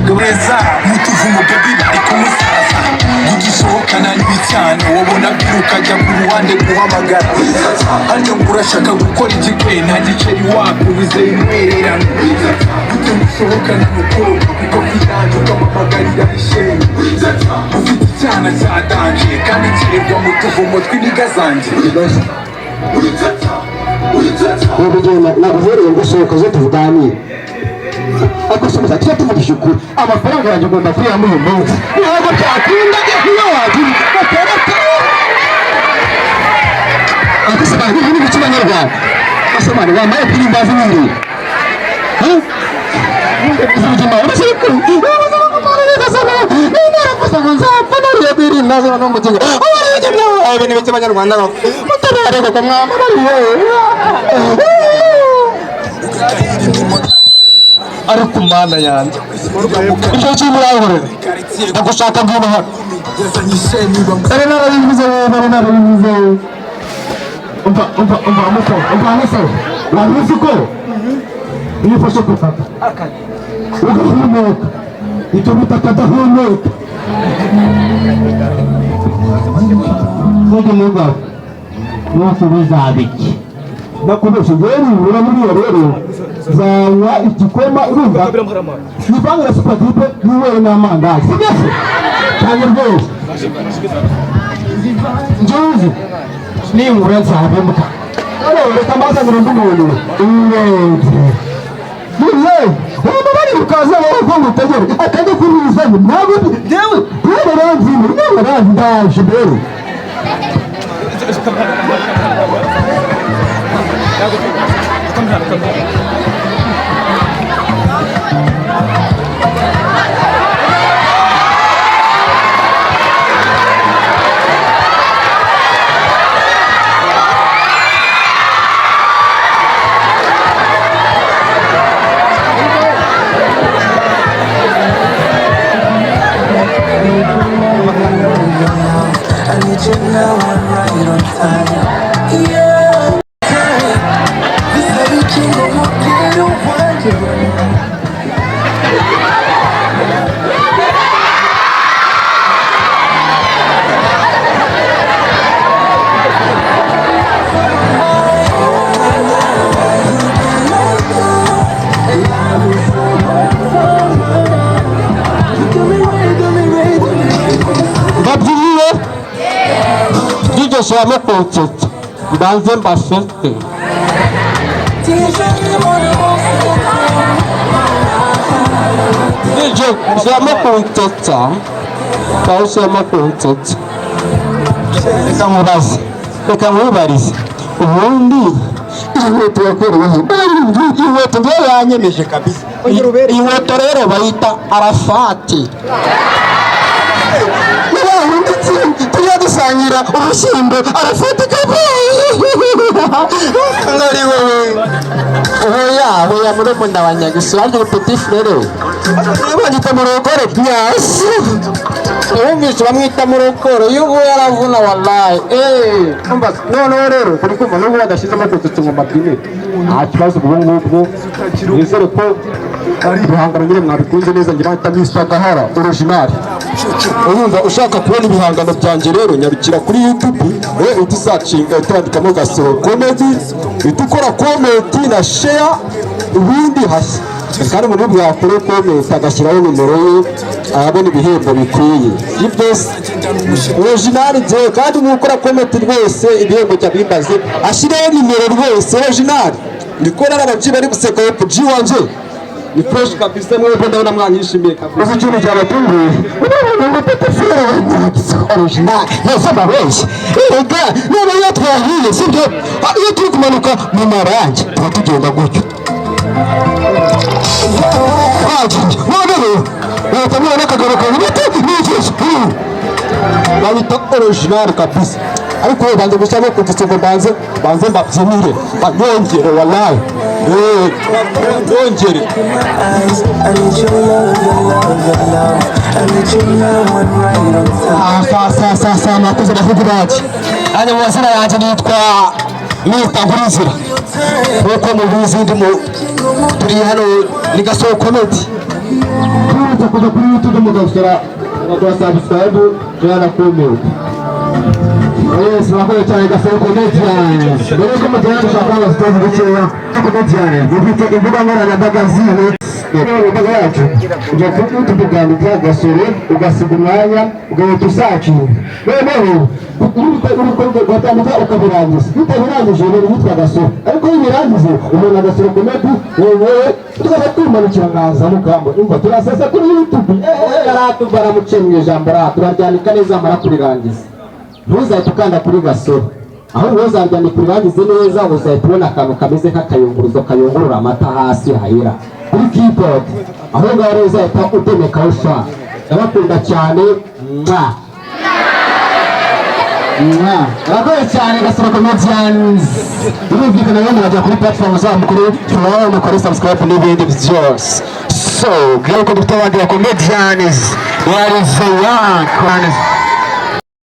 Gureza mutuvumo baby bari kumusaza gugisohokana n'icyano wabona birukajya ku ruhande guhamagara ariko urashaka gukora igikwe nta giceri wako wizeye imwererano gute gusohokana n'ukuru kuko kwiranje ukamamagarira ishenye ufite icyana cya danje kandi kirirwa mu tuvumo tw'iniga zanjye naguhereye gusohoka zo tuvuganire ariko somuza tujya tuvugisha ukuri amafaranga yanjye ugomba kuyamo uyu munsi ntabwo byakunda iyo wagira batereka agusobanura ibintu by'abanyarwanda asobanura wambaye kuri imbavu n'indi ubuzima urashyika ibintu by'abanyarwanda mutarareka ko mwambariye ariko mana yanjye icyo kintu urahorera ndagushaka ngwino hano narabivuze umva amusaba wabizi ko iyo ufashe ku itaka ugahumeka icyo bita akadahumeka ntujye mugabo bose bizabiki nakubeshe rero ubura muri iyo rero zanywa igikoma urumva nivangura supadipe n'uwere n'amandazi sibyo se cyane rwose njuzi ninkura nzabemuka reka mbazanira undi muntu urebye ubu bari ukaza wowe ko ngutegere akajya kubizanye ntabwo yewe ntabaranzi ndaje rero Sono concetto, banze mbafete. Dice, siamo concetto. Poi siamo concetto. Reka mubarize. Ubundi inkweto yakoreweho. Inkweto ngiye yanyemeje kabisa. Inkweto rero bayita Arafati. Dusangira ubushyimbo arafatika ngari wowe oya murumuna wa Nyagisu andi petit frere banyita murokore byasi wumvise bamwita murokore yubu yaravuna wallahi umva none rero kuri kumva n'ubu badashize amatutsi mu mapine nta kibazo ubu ngubwo nizere ko ari ibihangano nyine mwabikunze neza ngira bahita Mr. Gahara original urumva ushaka kubona ibihangano byanjye rero nyarukira kuri YouTube utusacinga utandikamo Gasoro Comedy ukora comment na share ubundi hasi kandi umuntu bwakora comment agashyiraho numero ye arabona ibihembo bikwiye ibyose original je kandi ukora comment rwose ibihembo cyabimbaze ashyireho nimero rwose original ndikora n'ababyi bari guseka yo kuji wanje ni fresh kabisa mwe ndabona mwanyishimiye kabisa ikintu cy'abatungu ngo petefero original yasaba benshi ega none yatwahiye sibyo iyo turi kumanuka mu marangi tugenda gutyo none nakagaruka n'iki bayita original kabisa ariko banze gushyamo kutse ngo banze mbabyinire banyongere wallahi yongere sasa nakuze ndavuga bati anye mwazina yanjye nitwa Mr. Nkurizira nkuko mubizi ndimo turi hano ni Gasoro Comedy kuja kuri YouTube mugashira mugakora subscribe jana comment. Yes, mwakoze cyane Gasaro Comedians. Mbere ko mujyana gushaka abasitozi bikeya Comedians. Dufite imbuga nkoranyambaga ziwe imbuga yacu ujya kuri YouTube ukandika Gasore ugasiga umwanya ugahita usakira. Noneho uri gutambuka ukabirangiza. Utabirangije rero witwa Gasore. Ariko iyo birangize umuntu Gasaro Comedy wewe tukaba tumanukira nkaza mukambo. Umva turasesa kuri YouTube. Yaratubara mucemwe ijambo ra turaryandika neza mara kurirangiza. Ntuzahita ukanda kuri Gasore, ahubwo uzajyana kurirangize neza uzahita ubona akantu kameze nk'akayunguruzo kayungurura amata hasi hahera kuri keyboard, aho ngaho uzahita utemekaho sha. Ndabakunda cyane Urakoze cyane Gasaro Comedians. Birumvikana rero murajya kuri platform zabo mukuru follow mukore subscribe n'ibindi byose. So, gako dufite abandi ba Comedians. What is the one?